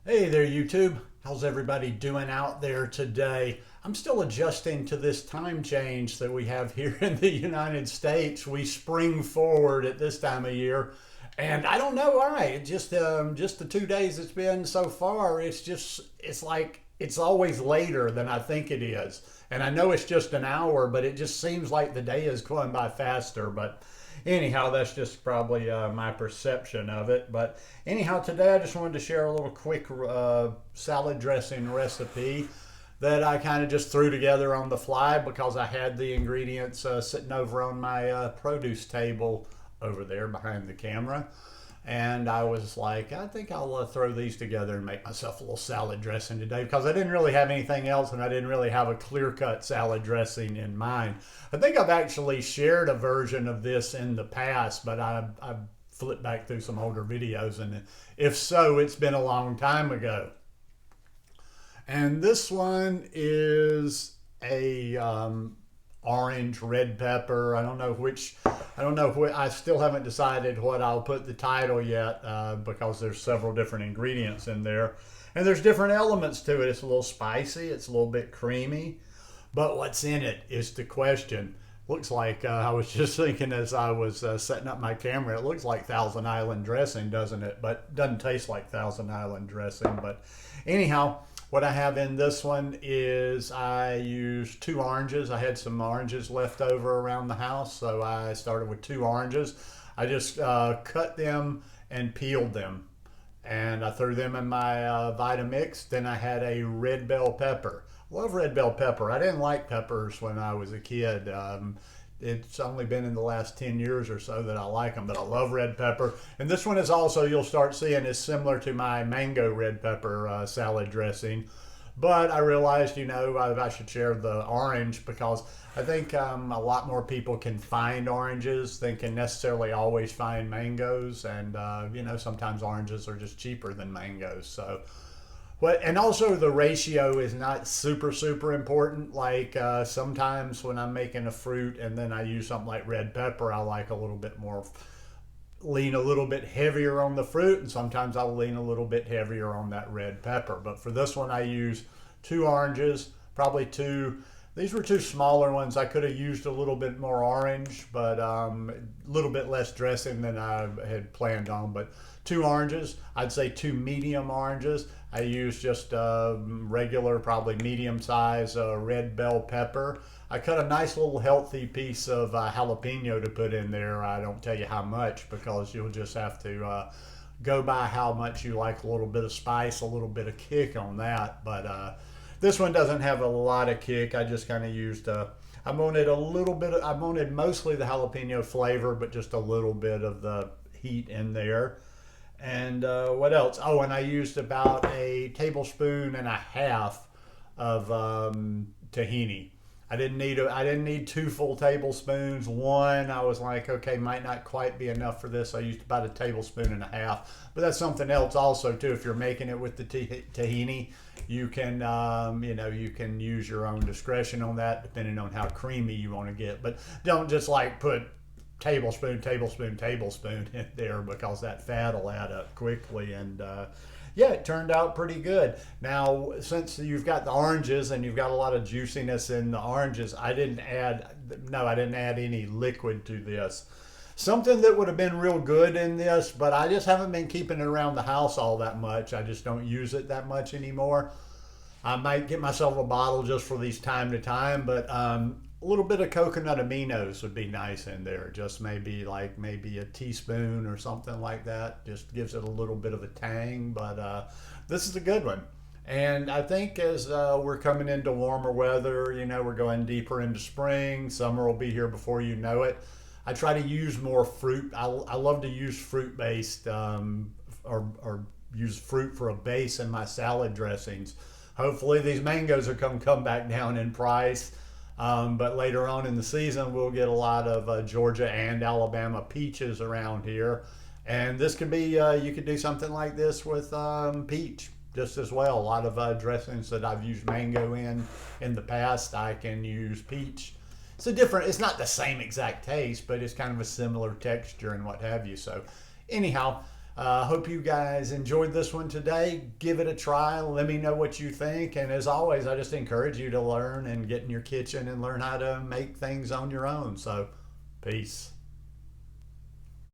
Hey there, YouTube. How's everybody doing out there today? I'm still adjusting to this time change that we have here in the United States. We spring forward at this time of year, and I don't know why. Just the 2 days it's been so far. It's like it's always later than I think it is. And I know it's just an hour, but it just seems like the day is going by faster. But anyhow, that's just probably my perception of it. But anyhow, today I just wanted to share a little quick salad dressing recipe that I kind of just threw together on the fly because I had the ingredients sitting over on my produce table over there behind the camera. And I was like, I think I'll throw these together and make myself a little salad dressing today because I didn't really have anything else and I didn't really have a clear cut salad dressing in mind. I think I've actually shared a version of this in the past, but I flipped back through some older videos, and if so, it's been a long time ago. And this one is a orange, red pepper. I don't know which, I still haven't decided what I'll put the title yet because there's several different ingredients in there. And there's different elements to it. It's a little spicy, it's a little bit creamy. But what's in it is the question. Looks like, I was just thinking as I was setting up my camera, it looks like Thousand Island dressing, doesn't it? But doesn't taste like Thousand Island dressing. But anyhow, what I have in this one is I used 2 oranges. I had some oranges left over around the house, so I started with 2 oranges. I just cut them and peeled them, and I threw them in my Vitamix. Then I had a red bell pepper. Love red bell pepper. I didn't like peppers when I was a kid. It's only been in the last 10 years or so that I like them, but I love red pepper. And this one is also, you'll start seeing, is similar to my mango red pepper salad dressing. But I realized, I should share the orange because I think a lot more people can find oranges than can necessarily always find mangoes. And, sometimes oranges are just cheaper than mangoes. So, and also the ratio is not super important. Like sometimes when I'm making a fruit and then I use something like red pepper, I like a little bit more, lean a little bit heavier on the fruit, and sometimes I'll lean a little bit heavier on that red pepper. But for this one, I use 2 oranges, probably two. These were two smaller ones. I could have used a little bit more orange, but a little bit less dressing than I had planned on. But 2 oranges, I'd say 2 medium oranges. I used just regular, probably medium size red bell pepper. I cut a nice little healthy piece of jalapeno to put in there. I don't tell you how much because you'll just have to go by how much you like a little bit of spice, a little bit of kick on that. But this one doesn't have a lot of kick. I just kind of used I wanted mostly the jalapeno flavor, but just a little bit of the heat in there. And what else? Oh, and I used about 1.5 tablespoons of tahini. I didn't need 2 full tablespoons. One, I was like, okay, might not quite be enough for this. I used about 1.5 tablespoons. But that's something else also too. If you're making it with the tahini, you can you can use your own discretion on that depending on how creamy you want to get. But don't just like put tablespoon in there because that fat will add up quickly. And yeah, it turned out pretty good. Now, since you've got the oranges and you've got a lot of juiciness in the oranges, I didn't add any liquid to this. Something that would have been real good in this, but I just haven't been keeping it around the house all that much. I just don't use it that much anymore. I might get myself a bottle just for these time to time, but a little bit of coconut aminos would be nice in there. Just maybe a teaspoon or something like that. Just gives it a little bit of a tang, but this is a good one. And I think as we're coming into warmer weather, we're going deeper into spring. Summer will be here before you know it. I try to use more fruit. I love to use fruit-based or use fruit for a base in my salad dressings. Hopefully these mangoes are come back down in price. But later on in the season, we'll get a lot of Georgia and Alabama peaches around here. And this could be, you could do something like this with peach just as well. A lot of dressings that I've used mango in the past, I can use peach. It's not the same exact taste, but it's kind of a similar texture and what have you. So anyhow, Hope you guys enjoyed this one today. Give it a try. Let me know what you think. And as always, I just encourage you to learn and get in your kitchen and learn how to make things on your own. So, peace.